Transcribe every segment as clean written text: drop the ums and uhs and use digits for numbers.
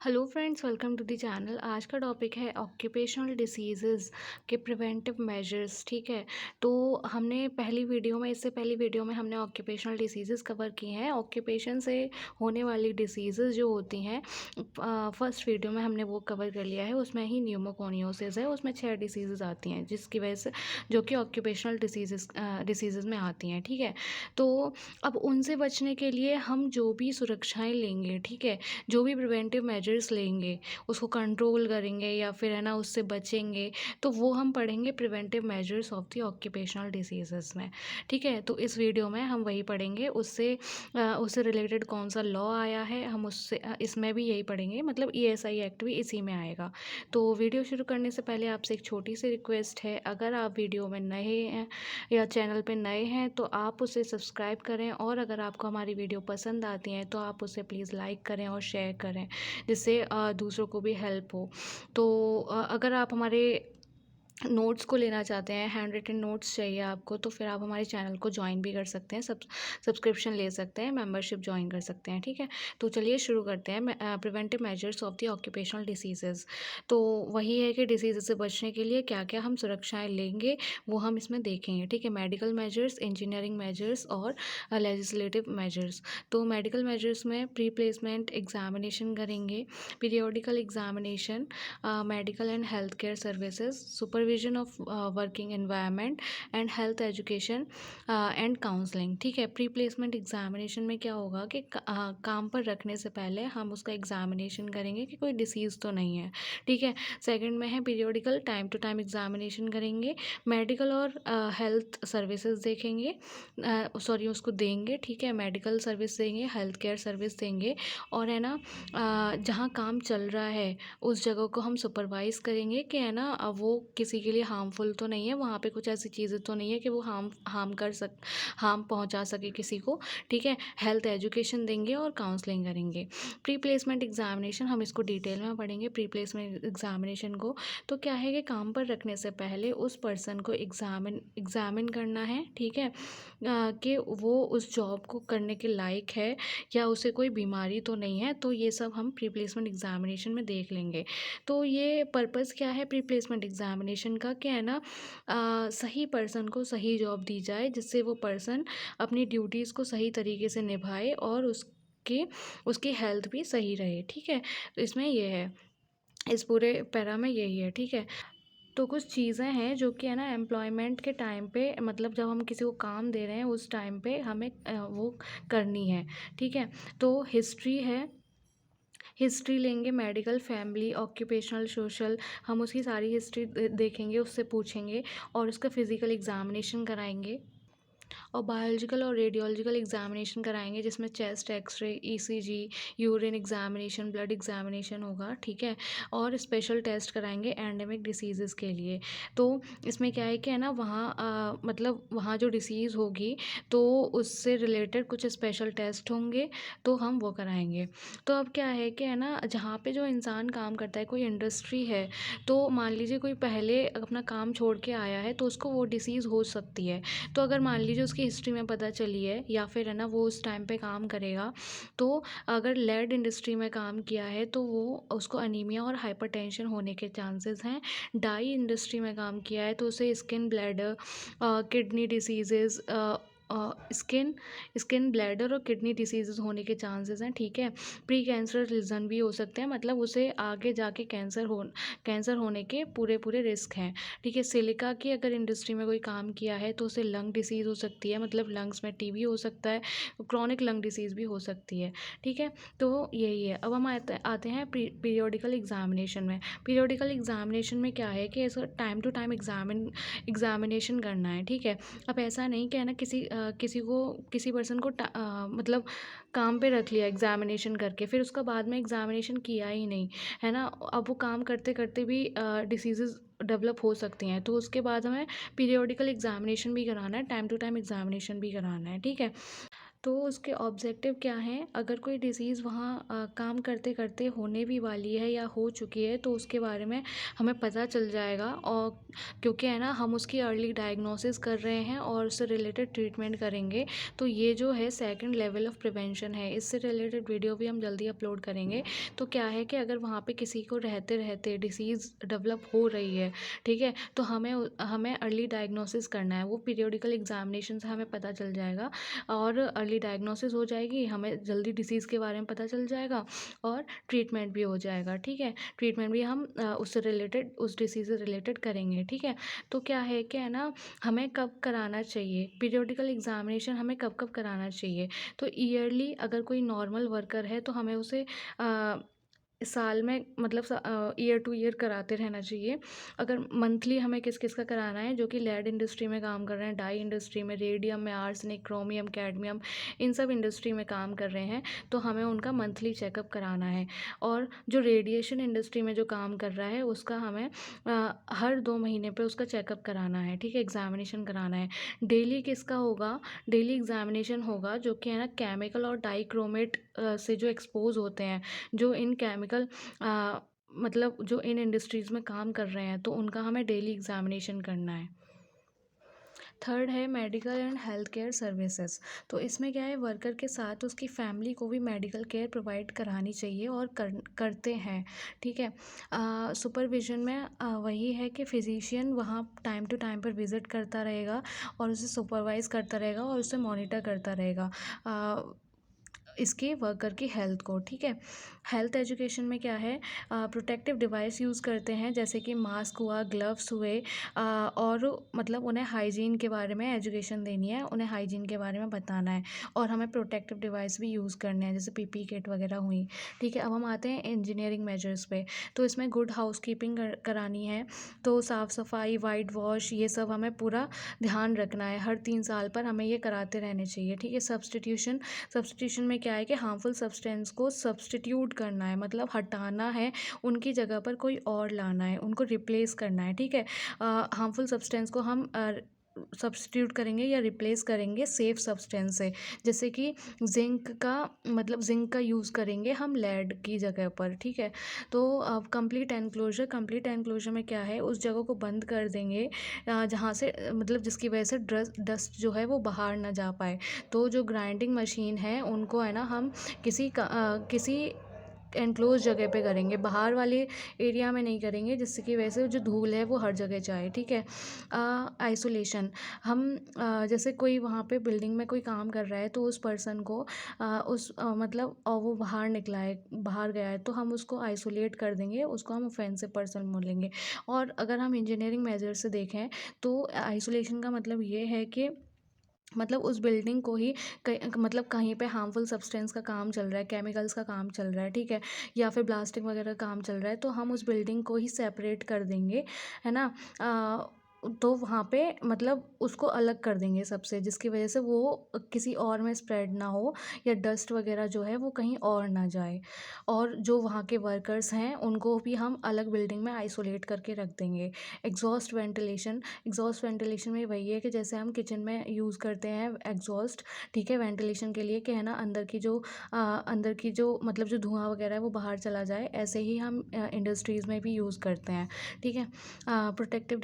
Hello friends, welcome to the channel. आज का topic है ऑक्यूपेशनल डिसीजेज़ के प्रिवेंटिव मेजर्स। ठीक है, तो हमने इससे पहली वीडियो में हमने ऑक्यूपेशनल डिसीजेज़ कवर किए हैं। ऑक्यूपेशन से होने वाली डिसीजेज़ जो होती हैं, फर्स्ट वीडियो में हमने वो कवर कर लिया है। उसमें ही न्यूमोकोनियोसिस है, उसमें 6 डिसीजेज़ आती हैं जिसकी वजह से जो कि ऑक्यूपेशनल डिसीजेज़ में आती हैं। ठीक है, तो अब उनसे बचने के लिए हम जो भी सुरक्षाएँ लेंगे, ठीक है, जो भी प्रिवेंटिव मेजर्स लेंगे, उसको कंट्रोल करेंगे या फिर है ना उससे बचेंगे, तो वो हम पढ़ेंगे preventive measures of the occupational diseases में। ठीक है, तो इस वीडियो में हम वही पढ़ेंगे। उससे रिलेटेड कौन सा लॉ आया है, हम इसमें भी यही पढ़ेंगे, मतलब ईएसआई एक्ट भी इसी में आएगा। तो वीडियो शुरू करने से पहले आपसे एक छोटी सी रिक्वेस्ट है, अगर आप वीडियो में नए हैं या चैनल पे नए हैं तो आप उसे सब्सक्राइब करें, और अगर आपको हमारी वीडियो पसंद आती हैं तो आप उसे प्लीज़ लाइक करें और शेयर करें, जिससे दूसरों को भी हेल्प हो। तो अगर आप हमारे नोट्स को लेना चाहते हैं, हैंड रिटन नोट्स चाहिए आपको, तो फिर आप हमारे चैनल को ज्वाइन भी कर सकते हैं, सब्सक्रिप्शन ले सकते हैं, मेंबरशिप ज्वाइन कर सकते हैं। ठीक है, तो चलिए शुरू करते हैं। Preventive measures of the occupational diseases, तो वही है कि डिसीज़ से बचने के लिए क्या क्या हम सुरक्षाएं लेंगे, वो हम इसमें देखेंगे। ठीक है, मेडिकल मेजर्स, इंजीनियरिंग मेजर्स और लेजिस्लेटिव मेजर्स। तो मेडिकल मेजर्स में प्री प्लेसमेंट एग्जामिनेशन करेंगे, periodical examination, medical and health care services, supervision of working environment and health education and counselling. ठीक है, प्री प्लेसमेंट एग्जामिनेशन में क्या होगा कि काम पर रखने से पहले हम उसका एग्जामिनेशन करेंगे कि कोई डिसीज़ तो नहीं है। ठीक है, सेकंड में है periodical, time to time examination करेंगे, मेडिकल और हेल्थ सर्विसेज देखेंगे, सॉरी उसको देंगे। ठीक है, मेडिकल सर्विस देंगे, हेल्थ केयर सर्विस देंगे, और है ना जहाँ काम चल रहा है उस जगह को हम सुपरवाइज़ करेंगे कि है ना वो किसी के लिए हार्मफुल तो नहीं है, वहाँ पे कुछ ऐसी चीज़ें तो नहीं है कि वो हार्म पहुँचा सके किसी को। ठीक है, हेल्थ एजुकेशन देंगे और काउंसलिंग करेंगे। प्री प्लेसमेंट एग्जामिनेशन, हम इसको डिटेल में पढ़ेंगे प्री प्लेसमेंट एग्जामिनेशन को। तो क्या है कि काम पर रखने से पहले उस पर्सन को एग्जामिन करना है। ठीक है, कि वो उस जॉब को करने के लायक है या उसे कोई बीमारी तो नहीं है। तो ये सब हम प्री प्लेसमेंट एग्जामिनेशन में देख लेंगे। तो ये पर्पस क्या है प्री प्लेसमेंट एग्जामिनेशन का, क्या है ना सही पर्सन को सही जॉब दी जाए, जिससे वो पर्सन अपनी ड्यूटीज़ को सही तरीके से निभाए और उसकी हेल्थ भी सही रहे। ठीक है, तो इसमें ये है, इस पूरे पैरा में यही है। ठीक है, तो कुछ चीज़ें हैं जो कि है ना एम्प्लॉयमेंट के टाइम पे, मतलब जब हम किसी को काम दे रहे हैं उस टाइम पे हमें वो करनी है। ठीक है, तो हिस्ट्री लेंगे, मेडिकल, फैमिली, ऑक्यूपेशनल, सोशल, हम उसकी सारी हिस्ट्री देखेंगे, उससे पूछेंगे, और उसका फिज़िकल एग्जामिनेशन कराएंगे, और बायोलॉजिकल और रेडियोलॉजिकल एग्जामिनेशन कराएंगे, जिसमें chest X-ray, ECG, urine examination, blood examination होगा। ठीक है, और स्पेशल टेस्ट कराएंगे एंडेमिक डिसीज़ के लिए। तो इसमें क्या है कि है ना वहाँ मतलब वहाँ जो डिसीज़ होगी तो उससे रिलेटेड कुछ स्पेशल टेस्ट होंगे, तो हम वो कराएंगे। तो अब क्या है कि है ना जहाँ पे जो इंसान काम करता है, कोई इंडस्ट्री है, तो मान लीजिए कोई पहले अपना काम छोड़ के आया है तो उसको वो डिसीज़ हो सकती है। तो अगर मान लीजिए उसकी हिस्ट्री में पता चली है, या फिर है ना वो उस टाइम पे काम करेगा, तो अगर लेड इंडस्ट्री में काम किया है तो वो उसको अनीमिया और हाइपरटेंशन होने के चांसेस हैं। डाई इंडस्ट्री में काम किया है तो उसे skin, bladder, kidney diseases, skin skin bladder और किडनी डिसीज़ होने के चांसेस हैं। ठीक है, प्री कैंसर रीज़न भी हो सकते हैं, मतलब उसे आगे जाके कैंसर होने के पूरे पूरे रिस्क हैं। ठीक है, सिलिका की अगर इंडस्ट्री में कोई काम किया है तो उसे लंग डिसीज़ हो सकती है, मतलब लंग्स में टीबी हो सकता है, क्रॉनिक लंग डिसीज़ भी हो सकती है। ठीक है, तो यही है। अब हम आते हैं पीरियोडिकल एग्जामिनेशन में। पीरियोडिकल एग्जामिनेशन में क्या है कि ऐसा टाइम टू टाइम एग्जामिनेशन करना है। ठीक है, अब ऐसा नहीं कि है ना किसी पर्सन को मतलब काम पे रख लिया एग्जामिनेशन करके, फिर उसका बाद में एग्जामिनेशन किया ही नहीं, है ना, अब वो काम करते करते भी डिसीज़ डेवलप हो सकती हैं, तो उसके बाद हमें पीरियोडिकल एग्जामिनेशन भी कराना है, टाइम टू टाइम एग्जामिनेशन भी कराना है। ठीक है, तो उसके ऑब्जेक्टिव क्या हैं, अगर कोई डिसीज़ वहाँ काम करते करते होने भी वाली है या हो चुकी है तो उसके बारे में हमें पता चल जाएगा, और क्योंकि है ना हम उसकी अर्ली डायग्नोसिस कर रहे हैं और उससे रिलेटेड ट्रीटमेंट करेंगे। तो ये जो है सेकंड लेवल ऑफ प्रिवेंशन है। इससे रिलेटेड वीडियो भी हम जल्दी अपलोड करेंगे। तो क्या है कि अगर वहाँ पे किसी को रहते रहते डिसीज़ डेवलप हो रही है, ठीक है, तो हमें अर्ली डायग्नोसिस करना है। वो पीरियोडिकल एग्जामिनेशन से हमें पता चल जाएगा और अर्ली डायग्नोसिस हो जाएगी, हमें जल्दी डिसीज़ के बारे में पता चल जाएगा और ट्रीटमेंट भी हो जाएगा, ठीक है। ट्रीटमेंट भी हम उससे रिलेटेड, उस डिसीज़ से रिलेटेड करेंगे, ठीक है। तो क्या है कि है ना, हमें कब कराना चाहिए पीरियोडिकल एग्जामिनेशन, हमें कब कब कराना चाहिए। तो ईयरली अगर कोई नॉर्मल वर्कर है तो हमें उसे साल में मतलब ईयर टू ईयर कराते रहना चाहिए। अगर मंथली हमें किस किस का कराना है, जो कि लेड इंडस्ट्री में काम कर रहे हैं, डाई इंडस्ट्री में, रेडियम में, आर्सेनिक, क्रोमियम, कैडमियम, इन सब इंडस्ट्री में काम कर रहे हैं, तो हमें उनका मंथली चेकअप कराना है। और जो रेडिएशन इंडस्ट्री में जो काम कर रहा है उसका हमें हर 2 महीने पे उसका चेकअप कराना है, ठीक है, एग्जामिनेशन कराना है। डेली किसका होगा, डेली एग्जामिनेशन होगा जो कि है ना केमिकल और डाइक्रोमेट से जो एक्सपोज होते हैं, जो इन केमिकल मतलब जो इन इंडस्ट्रीज़ में काम कर रहे हैं, तो उनका हमें डेली एग्जामिनेशन करना है। थर्ड है medical and health care services. तो इसमें क्या है, वर्कर के साथ उसकी फैमिली को भी मेडिकल केयर प्रोवाइड करानी चाहिए और करते हैं, ठीक है। सुपरविजन में वही है कि फिजिशियन वहाँ टाइम टू टाइम पर विज़िट करता रहेगा और उसे सुपरवाइज़ करता रहेगा और उसे मॉनिटर करता रहेगा इसके वर्कर की हेल्थ को, ठीक है। हेल्थ एजुकेशन में क्या है, प्रोटेक्टिव डिवाइस यूज़ करते हैं, जैसे कि मास्क हुआ, ग्लव्स हुए, और मतलब उन्हें हाइजीन के बारे में एजुकेशन देनी है, उन्हें हाइजीन के बारे में बताना है, और हमें प्रोटेक्टिव डिवाइस भी यूज़ करने हैं, जैसे पीपी किट वगैरह हुई, ठीक है। अब हम आते हैं इंजीनियरिंग मेजर्स पे। तो इसमें गुड हाउसकीपिंग करानी है, तो साफ़ सफाई, वाइट वॉश, ये सब हमें पूरा ध्यान रखना है। हर 3 साल पर हमें ये कराते रहने चाहिए, ठीक है। सब्स्टिट्यूशन में क्या है कि हार्मफुल सब्सटेंस को सब्स्टिट्यूट करना है, मतलब हटाना है, उनकी जगह पर कोई और लाना है, उनको रिप्लेस करना है, ठीक है। हार्मफुल सब्सटेंस को हम सब्स्टिट्यूट करेंगे या रिप्लेस करेंगे सेफ सब्सटेंस से, जैसे कि जिंक का यूज़ करेंगे हम लेड की जगह पर, ठीक है। तो अब कंप्लीट एनक्लोजर में क्या है, उस जगह को बंद कर देंगे जहाँ से मतलब जिसकी वजह से डस्ट जो है वो बाहर ना जा पाए। तो जो ग्राइंडिंग मशीन है उनको है ना हम किसी एनक्लोज जगह पे करेंगे, बाहर वाले एरिया में नहीं करेंगे, जिससे की वजह से जो धूल है वो हर जगह जाए, ठीक है। आइसोलेशन, हम जैसे कोई वहाँ पे बिल्डिंग में कोई काम कर रहा है तो उस पर्सन को मतलब वो बाहर निकला है, बाहर गया है, तो हम उसको आइसोलेट कर देंगे, उसको हम ऑफेंसिव पर्सन बोलेंगे। और अगर हम इंजीनियरिंग मेजर से देखें तो आइसोलेशन का मतलब ये है कि मतलब उस बिल्डिंग को ही मतलब कहीं पे हार्मफुल सब्सटेंस का काम चल रहा है, केमिकल्स का काम चल रहा है, ठीक है, या फिर ब्लास्टिंग वगैरह काम चल रहा है, तो हम उस बिल्डिंग को ही सेपरेट कर देंगे, है ना। तो वहाँ पे मतलब उसको अलग कर देंगे सबसे, जिसकी वजह से वो किसी और में स्प्रेड ना हो, या डस्ट वगैरह जो है वो कहीं और ना जाए। और जो वहाँ के वर्कर्स हैं उनको भी हम अलग बिल्डिंग में आइसोलेट करके रख देंगे। एग्जॉस्ट वेंटिलेशन में वही है कि जैसे हम किचन में यूज़ करते हैं एग्जॉस्ट, ठीक है, वेंटिलेशन के लिए कि है ना अंदर की जो मतलब जो धुआं वगैरह है वो बाहर चला जाए, ऐसे ही हम इंडस्ट्रीज़ में भी यूज़ करते हैं, ठीक है। प्रोटेक्टिव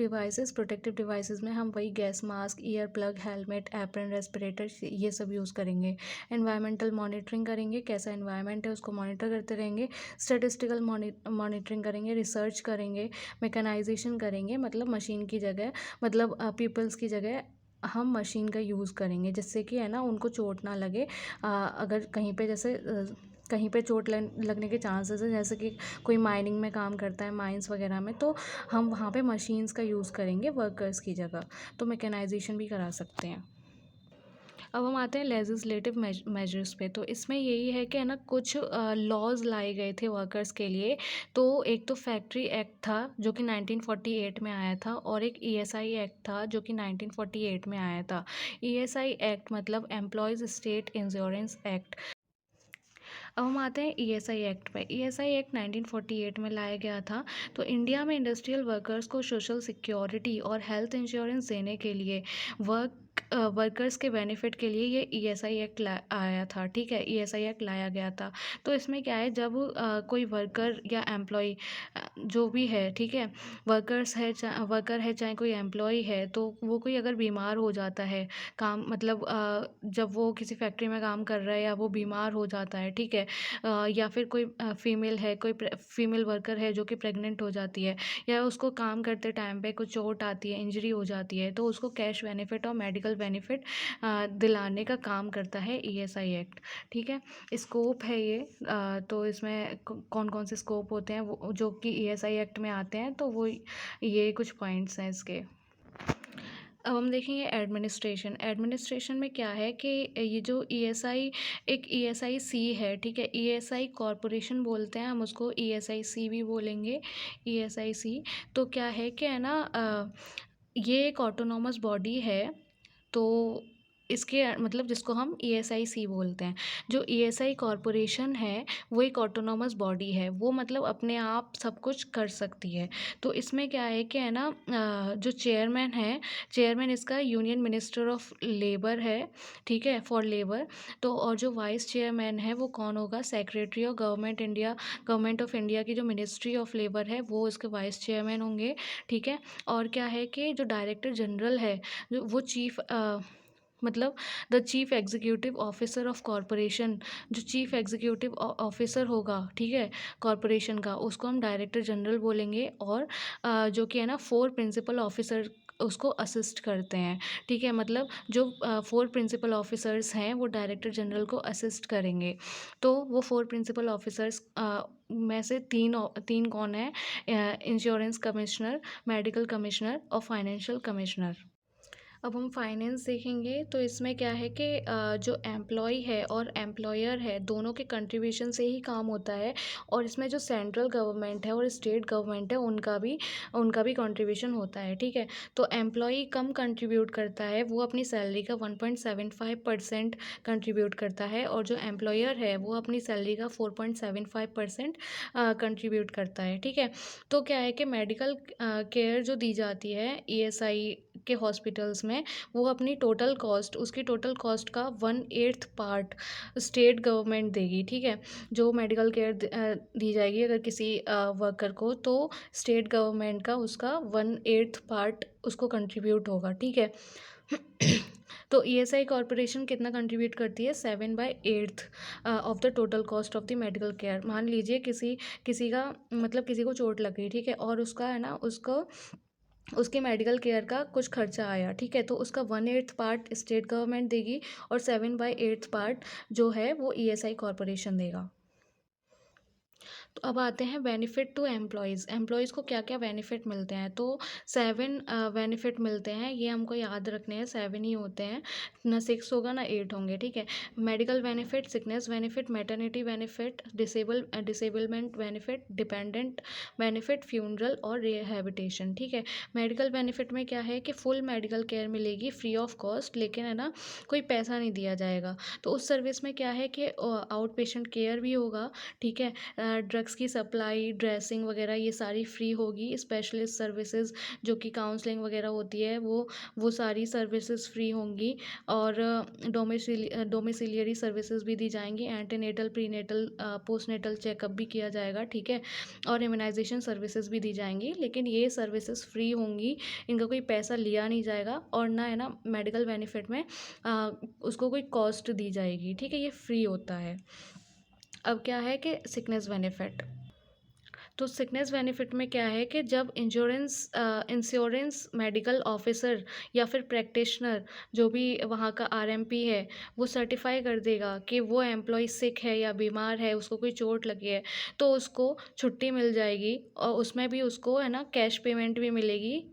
डिवाइसेस में हम वही gas mask, ear plug, helmet, apron, respirator, ये सब यूज़ करेंगे। एनवायरमेंटल मॉनिटरिंग करेंगे, कैसा एनवायरनमेंट है उसको मॉनिटर करते रहेंगे। स्टैटिस्टिकल मॉनिटरिंग करेंगे, रिसर्च करेंगे, मैकेनाइजेशन करेंगे, मतलब मशीन की जगह, मतलब पीपल्स की जगह हम मशीन का यूज़ करेंगे, जिससे कि है ना उनको चोट ना लगे। अगर कहीं पे जैसे कहीं पे चोट लगने के चांसेस है, जैसे कि कोई माइनिंग में काम करता है, माइंस वगैरह में, तो हम वहाँ पे मशीन्स का यूज़ करेंगे वर्कर्स की जगह। तो मैकेनाइजेशन भी करा सकते हैं। अब हम आते हैं लेजिस्लेटिव मेजर्स पे। तो इसमें यही है कि है ना कुछ लॉज लाए गए थे वर्कर्स के लिए। तो एक तो फैक्ट्री एक्ट था जो कि 1948 में आया था, और एक ईएसआई एक्ट था जो कि 1948 में आया था। ईएसआई एक्ट मतलब एम्प्लॉयज़ स्टेट इंश्योरेंस एक्ट। अब हम आते हैं ईएसआई एक्ट पे। ईएसआई एक्ट 1948 में लाया गया था। तो इंडिया में इंडस्ट्रियल वर्कर्स को सोशल सिक्योरिटी और हेल्थ इंश्योरेंस देने के लिए वर्क वर्कर्स के बेनिफिट के लिए ये ईएसआई एक्ट आया था, ठीक है, ईएसआई एक्ट लाया गया था। तो इसमें क्या है, जब कोई वर्कर या एम्प्लॉय जो भी है, ठीक है, वर्कर है चाहे कोई एम्प्लॉय है, तो वो कोई अगर बीमार हो जाता है, काम मतलब जब वो किसी फैक्ट्री में काम कर रहा है या वो बीमार हो जाता है, ठीक है, या फिर कोई फीमेल है, कोई फीमेल वर्कर है जो कि प्रेग्नेंट हो जाती है, या उसको काम करते टाइम पे कुछ चोट आती है, इंजरी हो जाती है, तो उसको कैश बेनिफिट और मेडिकल बेनिफिट दिलाने का काम करता है ईएसआई एक्ट, ठीक है। स्कोप है ये, तो इसमें कौन कौन से स्कोप होते हैं वो जो कि ईएसआई एक्ट में आते हैं, तो वो ये कुछ पॉइंट्स हैं इसके। अब हम देखेंगे एडमिनिस्ट्रेशन। एडमिनिस्ट्रेशन में क्या है कि ये जो ईएसआई, एक ईएसआई सी है, ठीक है, ईएसआई कॉरपोरेशन बोलते हैं हम उसको, ईएसआई सी भी बोलेंगे, ईएसआई सी। तो क्या है कि है ना, ये एक ऑटोनॉमस बॉडी है, तो इसके मतलब जिसको हम ईएसआईसी बोलते हैं। जो ईएसआई कॉरपोरेशन है वो एक ऑटोनॉमस बॉडी है, वो मतलब अपने आप सब कुछ कर सकती है। तो इसमें क्या है कि है ना, जो चेयरमैन है, चेयरमैन इसका यूनियन मिनिस्टर ऑफ लेबर है, ठीक है, फॉर लेबर। तो और जो वाइस चेयरमैन है वो कौन होगा, secretary of government of India की जो मिनिस्ट्री ऑफ लेबर है वो इसके वाइस चेयरमैन होंगे, ठीक है। और क्या है कि जो डायरेक्टर जनरल है, जो वो मतलब the chief executive officer of corporation, जो चीफ एग्जीक्यूटिव ऑफिसर होगा, ठीक है, कॉरपोरेशन का, उसको हम डायरेक्टर जनरल बोलेंगे। और जो कि है ना 4 प्रिंसिपल ऑफिसर उसको असिस्ट करते हैं, ठीक है, मतलब जो 4 प्रिंसिपल ऑफिसर्स हैं वो डायरेक्टर जनरल को असिस्ट करेंगे। तो वो 4 प्रिंसिपल ऑफिसर्स में से तीन कौन है, इंश्योरेंस कमिश्नर, मेडिकल कमिश्नर और फाइनेंशियल कमिश्नर। अब हम फाइनेंस देखेंगे, तो इसमें क्या है कि जो एम्प्लॉय है और एम्प्लॉयर है दोनों के कंट्रीब्यूशन से ही काम होता है। और इसमें जो सेंट्रल गवर्नमेंट है और स्टेट गवर्नमेंट है उनका भी कंट्रीब्यूशन होता है, ठीक है। तो एम्प्लॉय कम कंट्रीब्यूट करता है, वो अपनी सैलरी का 1.75% कंट्रीब्यूट करता है, और जो एम्प्लॉयर है वो अपनी सैलरी का 4.75% कंट्रीब्यूट करता है, ठीक है। तो क्या है कि मेडिकल केयर जो दी जाती है ईएसआई के हॉस्पिटल्स में, वो अपनी टोटल कॉस्ट, उसकी टोटल कॉस्ट का 1/8 पार्ट स्टेट गवर्नमेंट देगी, ठीक है। जो मेडिकल केयर दी जाएगी अगर किसी वर्कर को, तो स्टेट गवर्नमेंट का उसका 1/8 पार्ट उसको कंट्रीब्यूट होगा, ठीक है। तो ईएसआई कॉरपोरेशन कितना कंट्रीब्यूट करती है, 7/8 of the total cost of the medical care. मान लीजिए किसी का मतलब किसी को चोट लग गई, ठीक है, और उसका है ना, उसको उसके मेडिकल केयर का कुछ खर्चा आया, ठीक है, तो उसका 1/8 पार्ट स्टेट गवर्नमेंट देगी और 7/8 पार्ट जो है वो ईएसआई कॉरपोरेशन देगा। तो अब आते हैं बेनिफिट टू एम्प्लॉयज़। एम्प्लॉयज़ को क्या क्या बेनिफिट मिलते हैं, तो 7 बेनिफिट मिलते हैं, ये हमको याद रखने हैं, 7 ही होते हैं, ना 6 होगा ना 8 होंगे, ठीक है। Medical benefit, sickness benefit, maternity benefit, disablement benefit, dependent benefit, funeral और रिहैबिलिटेशन, ठीक है। मेडिकल बेनिफिट में क्या है कि फुल मेडिकल केयर मिलेगी फ्री ऑफ कॉस्ट, लेकिन है ना कोई पैसा नहीं दिया जाएगा। तो उस सर्विस में क्या है कि आउट पेशेंट केयर भी होगा, ठीक है, ड्रग्स की सप्लाई, ड्रेसिंग वगैरह ये सारी फ्री होगी। स्पेशलिस्ट सर्विसेज जो कि काउंसलिंग वगैरह होती है वो सारी सर्विसेज फ्री होंगी। और डोमिसिलियरी सर्विसेज भी दी जाएंगी, एंटीनेटल, प्रीनेटल, पोस्टनेटल चेकअप भी किया जाएगा, ठीक है, और इम्यूनाइजेशन सर्विसेज भी दी जाएंगी। लेकिन ये सर्विसेज फ्री होंगी, इनका कोई पैसा लिया नहीं जाएगा, और ना है ना मेडिकल बेनिफिट में उसको कोई कॉस्ट दी जाएगी, ठीक है, ये फ्री होता है। अब क्या है कि सिकनेस बेनिफिट, तो सिकनेस बेनिफिट में क्या है कि जब इंश्योरेंस मेडिकल ऑफिसर या फिर प्रैक्टिशनर जो भी वहाँ का आरएमपी है वो सर्टिफाई कर देगा कि वो एम्प्लॉय सिक है या बीमार है, उसको कोई चोट लगी है, तो उसको छुट्टी मिल जाएगी, और उसमें भी उसको है ना कैश पेमेंट भी मिलेगी।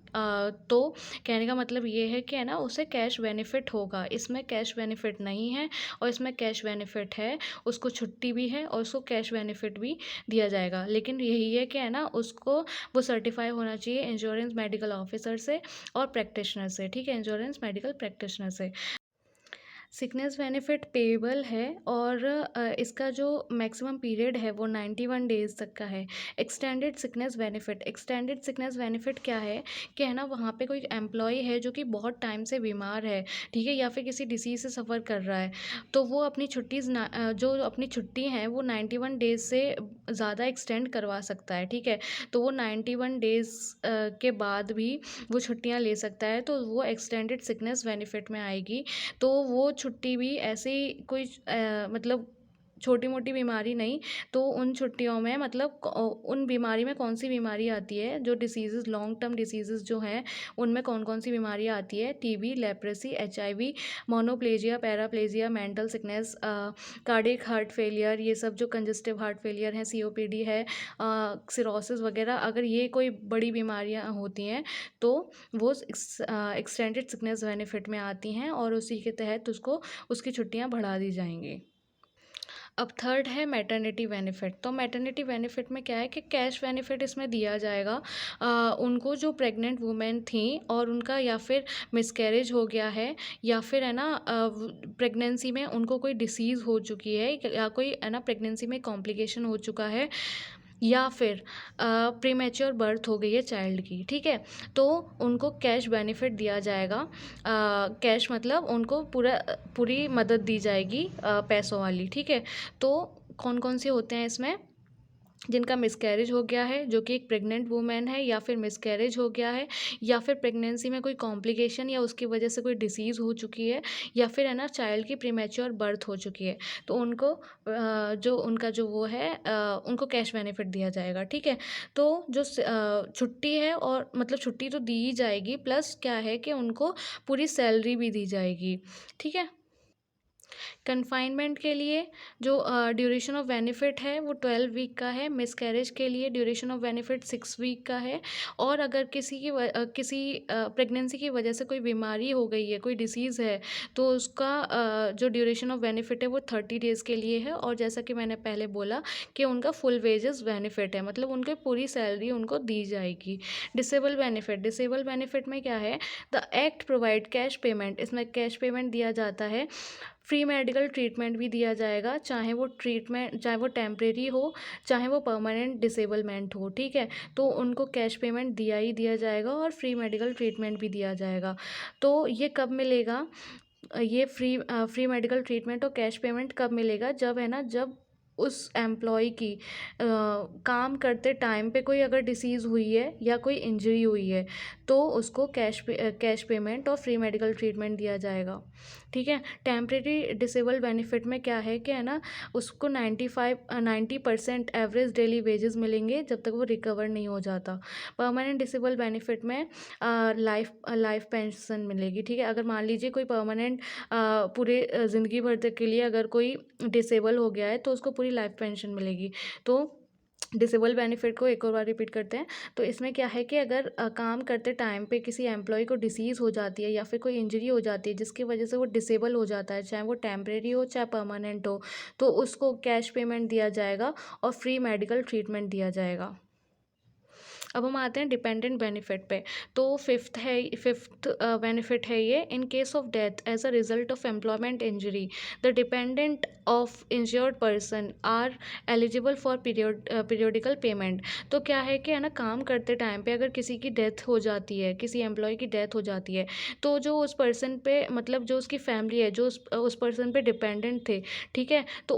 तो कहने का मतलब ये है कि है ना उसे कैश बेनिफिट होगा, इसमें कैश बेनिफिट नहीं है और इसमें कैश बेनिफिट है, उसको छुट्टी भी है और उसको कैश बेनिफिट भी दिया जाएगा। लेकिन यही है कि है ना उसको वो सर्टिफाई होना चाहिए इंश्योरेंस मेडिकल ऑफिसर से और प्रैक्टिशनर से, ठीक है, इंश्योरेंस मेडिकल प्रैक्टिशनर से। सिकनेस बेनिफिट पेएबल है और इसका जो मैक्सिमम पीरियड है वो 91 डेज़ तक का है। एक्सटेंडेड सिकनेस बेनिफिट क्या है कि है ना, वहाँ पे कोई एम्प्लॉई है जो कि बहुत टाइम से बीमार है, ठीक है, या फिर किसी डिसीज़ से सफ़र कर रहा है, तो वो अपनी जो अपनी छुट्टी हैं वो 91 डेज़ से ज़्यादा एक्सटेंड करवा सकता है, ठीक है। तो वो 91 डेज़ के बाद भी वो छुट्टियाँ ले सकता है, तो वो एक्सटेंडेड सिकनेस बेनिफिट में आएगी। तो वो छुट्टी भी ऐसे ही कोई मतलब छोटी-मोटी बीमारी नहीं, तो उन छुट्टियों में मतलब उन बीमारी में कौन-सी बीमारी आती है, जो डिसीज़ेज़ लॉन्ग टर्म डिसीज़ेज़ जो हैं, उनमें कौन-कौन सी बीमारियाँ आती है, TB, leprosy, HIV, monoplegia, paraplegia, mental sickness, cardiac heart failure, ये सब जो कंजेस्टिव हार्ट फेलियर है, सीओपीडी है, सिरोसिस वगैरह, अगर ये कोई बड़ी बीमारियाँ होती हैं, तो वो एक्सटेंडेड सिकनेस बेनिफिट में आती हैं और उसी के तहत उसको उसकी छुट्टियाँ बढ़ा दी जाएँगी। अब थर्ड है मैटरनिटी बेनिफिट। तो मैटरनिटी बेनिफिट में क्या है कि कैश बेनिफिट इसमें दिया जाएगा उनको जो प्रेग्नेंट वुमेन थी और उनका या फिर मिसकैरेज हो गया है, या फिर है ना प्रेगनेंसी में उनको कोई डिसीज़ हो चुकी है, या कोई है ना प्रेगनेंसी में कॉम्प्लिकेशन हो चुका है, या फिर प्रीमैच्योर बर्थ हो गई है चाइल्ड की, ठीक है, तो उनको कैश बेनिफिट दिया जाएगा। कैश मतलब उनको पूरी मदद दी जाएगी पैसों वाली, ठीक है। तो कौन कौन से होते हैं इसमें? जिनका मिसकैरेज हो गया है, जो कि एक प्रेग्नेंट वूमेन है, या फिर मिसकैरेज हो गया है, या फिर प्रेगनेंसी में कोई कॉम्प्लिकेशन या उसकी वजह से कोई डिसीज़ हो चुकी है, या फिर है ना चाइल्ड की प्रीमैच्योर बर्थ हो चुकी है, तो उनको जो उनका जो वो है उनको कैश बेनिफिट दिया जाएगा, ठीक है। तो जो छुट्टी है, और मतलब छुट्टी तो दी ही जाएगी, प्लस क्या है कि उनको पूरी सैलरी भी दी जाएगी, ठीक है। कन्फाइनमेंट के लिए जो ड्यूरेशन ऑफ बेनिफिट है वो 12 वीक का है। मिसकैरेज के लिए ड्यूरेशन ऑफ बेनिफिट 6 वीक का है। और अगर किसी प्रेगनेंसी की वजह से कोई बीमारी हो गई है, कोई डिसीज़ है, तो उसका जो ड्यूरेशन ऑफ बेनिफिट है वो 30 डेज़ के लिए है। और जैसा कि मैंने पहले बोला कि उनका फुल वेजेस बेनिफिट है, मतलब उनकी पूरी सैलरी उनको दी जाएगी। डिसेबल बेनिफिट में क्या है? The act provide cash payment, इसमें कैश पेमेंट दिया जाता है। फ्री मेडिकल ट्रीटमेंट भी दिया जाएगा, चाहे वो टेम्परेरी हो, चाहे वो परमानेंट डिसेबलमेंट हो, ठीक है। तो उनको कैश पेमेंट दिया ही दिया जाएगा और फ्री मेडिकल ट्रीटमेंट भी दिया जाएगा। तो ये कब मिलेगा? ये फ्री मेडिकल ट्रीटमेंट और कैश पेमेंट कब मिलेगा? जब है ना, जब उस एम्प्लॉय की काम करते टाइम पे कोई अगर डिसीज़ हुई है या कोई इंजरी हुई है, तो उसको कैश पेमेंट और फ्री मेडिकल ट्रीटमेंट दिया जाएगा, ठीक है। टेम्परेरी डिसेबल बेनिफिट में क्या है कि है ना, उसको 90% एवरेज डेली वेजेस मिलेंगे जब तक वो रिकवर नहीं हो जाता। परमानेंट डिसेबल बेनिफिट में लाइफ पेंशन मिलेगी, ठीक है। अगर मान लीजिए कोई परमानेंट पूरे ज़िंदगी भर तक के लिए अगर कोई डिसेबल हो गया है, तो उसको पूरी लाइफ पेंशन मिलेगी। तो डिसेबल बेनिफिट को एक और बार रिपीट करते हैं। तो इसमें क्या है कि अगर काम करते टाइम पे किसी एम्प्लॉय को डिसीज़ हो जाती है या फिर कोई इंजरी हो जाती है जिसकी वजह से वो डिसेबल हो जाता है, चाहे वो टेम्परेरी हो चाहे परमानेंट हो, तो उसको कैश पेमेंट दिया जाएगा और फ्री मेडिकल ट्रीटमेंट दिया जाएगा। अब हम आते हैं डिपेंडेंट बेनिफिट पे। तो फिफ्थ बेनिफिट है ये, in case of death as a result of employment injury, the dependent of insured person are eligible for periodical payment. तो क्या है कि है ना, काम करते टाइम पे अगर किसी की डेथ हो जाती है, किसी एम्प्लॉय की डेथ हो जाती है, तो जो उस पर्सन पे मतलब जो उसकी फैमिली है, जो उस पर्सन पे डिपेंडेंट थे, ठीक है, तो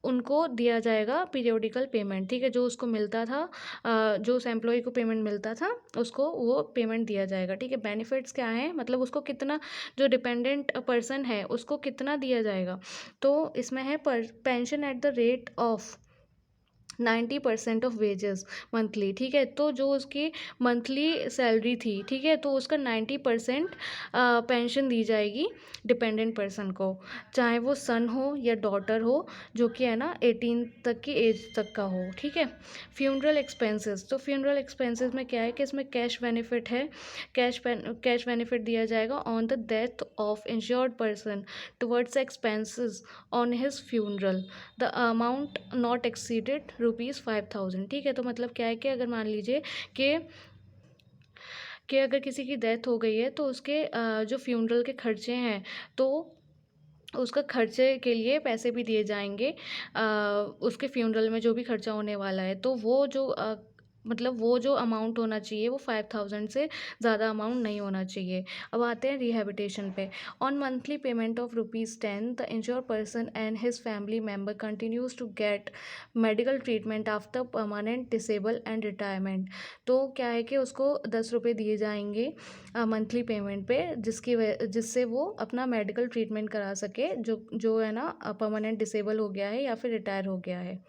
उनको दिया जाएगा पीरियोडिकल पेमेंट, ठीक है। जो उसको मिलता था, जो उस एम्प्लॉय को पेमेंट मिलता था, उसको वो पेमेंट दिया जाएगा, ठीक है। बेनिफिट्स क्या हैं, मतलब उसको कितना, जो डिपेंडेंट पर्सन है उसको कितना दिया जाएगा? तो इसमें है pension at the rate of 90% of wages monthly, ठीक है। तो जो उसकी मंथली सैलरी थी, ठीक है, तो उसका 90% पेंशन दी जाएगी डिपेंडेंट पर्सन को, चाहे वो सन हो या डॉटर हो, जो कि है ना 18 तक की एज तक का हो, ठीक है। फ्यूनरल एक्सपेंसेस, तो फ्यूनरल एक्सपेंसेस में क्या है कि इसमें कैश बेनिफिट है। कैश बेनिफिट दिया जाएगा on the death of insured person towards expenses on his funeral, the amount not exceeded ₹5000, ठीक है। तो मतलब क्या है कि अगर मान लीजिए कि कि अगर किसी की डेथ हो गई है तो उसके जो फ्यूनरल के खर्चे हैं तो उसका खर्चे के लिए पैसे भी दिए जाएँगे। उसके फ्यूनरल में जो भी खर्चा होने वाला है, तो वो जो मतलब वो जो अमाउंट होना चाहिए वो 5000 से ज़्यादा अमाउंट नहीं होना चाहिए। अब आते हैं रिहैबिलिटेशन पे। On monthly payment of ₹10 the insured person and his family member continues to get medical treatment after permanent disable and retirement. तो क्या है कि उसको ₹10 दिए जाएँगे मंथली पेमेंट पे, जिससे वो अपना मेडिकल ट्रीटमेंट करा सके, जो जो है ना परमानेंट डिसेबल हो गया है या फिर रिटायर हो गया है।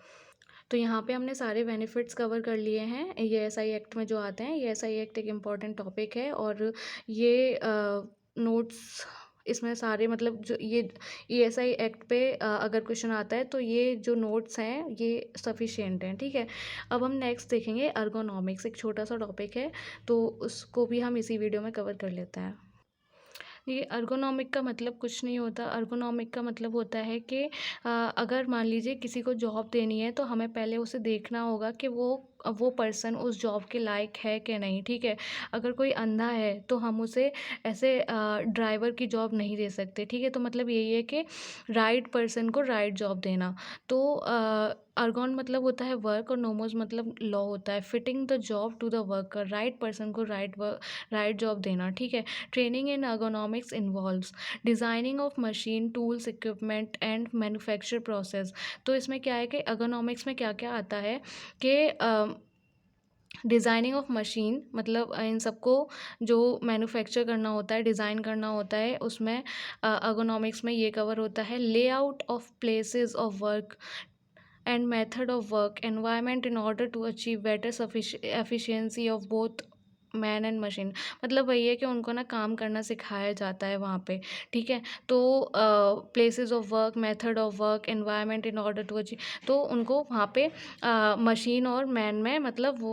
तो यहाँ पे हमने सारे बेनिफिट्स कवर कर लिए हैं ईएसआई एक्ट में जो आते हैं। ईएसआई एक्ट एक इम्पॉर्टेंट टॉपिक है और ये नोट्स इसमें सारे मतलब जो ये ईएसआई एक्ट पे अगर क्वेश्चन आता है तो ये जो नोट्स हैं ये सफिशिएंट हैं, ठीक है। अब हम नेक्स्ट देखेंगे अर्गोनॉमिक्स, एक छोटा सा टॉपिक है, तो उसको भी हम इसी वीडियो में कवर कर लेते हैं। ये अर्गोनॉमिक का मतलब कुछ नहीं होता। अर्गोनॉमिक का मतलब होता है कि अगर मान लीजिए किसी को जॉब देनी है तो हमें पहले उसे देखना होगा कि वो पर्सन उस जॉब के लायक है कि नहीं, ठीक है। अगर कोई अंधा है तो हम उसे ऐसे ड्राइवर की जॉब नहीं दे सकते, ठीक है। तो मतलब यही है कि राइट पर्सन को राइट जॉब देना। तो अर्गोन मतलब होता है वर्क और नोमोस मतलब लॉ होता है। Fitting the job to the worker, right person को राइट जॉब देना, ठीक है। Training in ergonomics involves designing of machine tools equipment and manufacture process। तो इसमें क्या है कि ergonomics में क्या क्या आता है कि डिज़ाइनिंग ऑफ मशीन मतलब इन सबको जो मैन्युफैक्चर करना होता है, डिज़ाइन करना होता है, उसमें ergonomics में ये कवर होता है। Layout of places of work and method of work environment in order to achieve better efficiency of both man and machine. मतलब वही है कि उनको ना काम करना सिखाया जाता है वहाँ पे, ठीक है। तो places of work, method of work, environment in order to achieve, तो उनको वहाँ पे मशीन और मैन में मतलब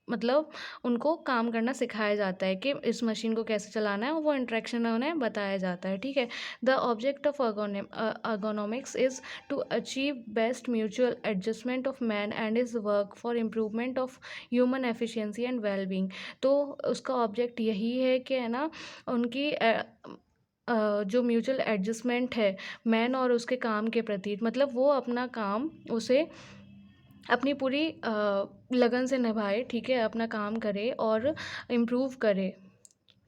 मतलब उनको काम करना सिखाया जाता है कि इस मशीन को कैसे चलाना है, और वो इंटरेक्शन उन्हें बताया जाता है, ठीक है। The object of ergonomics is to achieve best mutual adjustment of man and his work for improvement of human efficiency and wellbeing. तो उसका ऑब्जेक्ट यही है कि है ना उनकी जो म्यूचुअल एडजस्टमेंट है मैन और उसके काम के प्रति, मतलब वो अपना काम उसे अपनी पूरी लगन से निभाए, ठीक है, अपना काम करे और इम्प्रूव करे,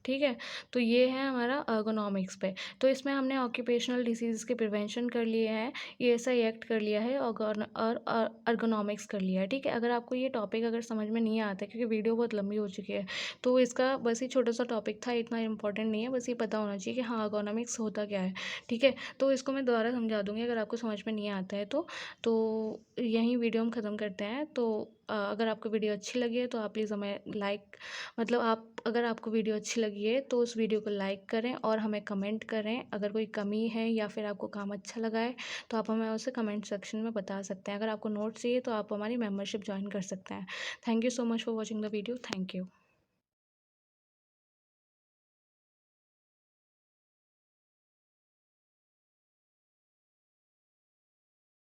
ठीक है। तो ये है हमारा ergonomics पे। तो इसमें हमने ऑक्यूपेशनल डिसीज़ के प्रिवेंशन कर लिए हैं, ईएसआई एक्ट कर लिया है और ergonomics कर लिया है, ठीक है। अगर आपको ये टॉपिक अगर समझ में नहीं आता है, क्योंकि वीडियो बहुत लंबी हो चुकी है, तो इसका बस ही छोटा सा टॉपिक था, इतना इम्पोर्टेंट नहीं है, बस ये पता होना चाहिए कि हाँ ergonomics होता क्या है, ठीक है। तो इसको मैं दोबारा समझा दूँगी अगर आपको समझ में नहीं आता है तो यहीं वीडियो हम ख़त्म करते हैं। तो अगर आपको वीडियो अच्छी लगी है तो आप प्लीज़ हमें लाइक मतलब आप अगर आपको वीडियो अच्छी लगी है तो उस वीडियो को लाइक करें और हमें कमेंट करें। अगर कोई कमी है या फिर आपको काम अच्छा लगा है तो आप हमें उसे कमेंट सेक्शन में बता सकते हैं। अगर आपको नोट्स चाहिए तो आप हमारी मेंबरशिप ज्वाइन कर सकते हैं। Thank you so much for watching the video. Thank you.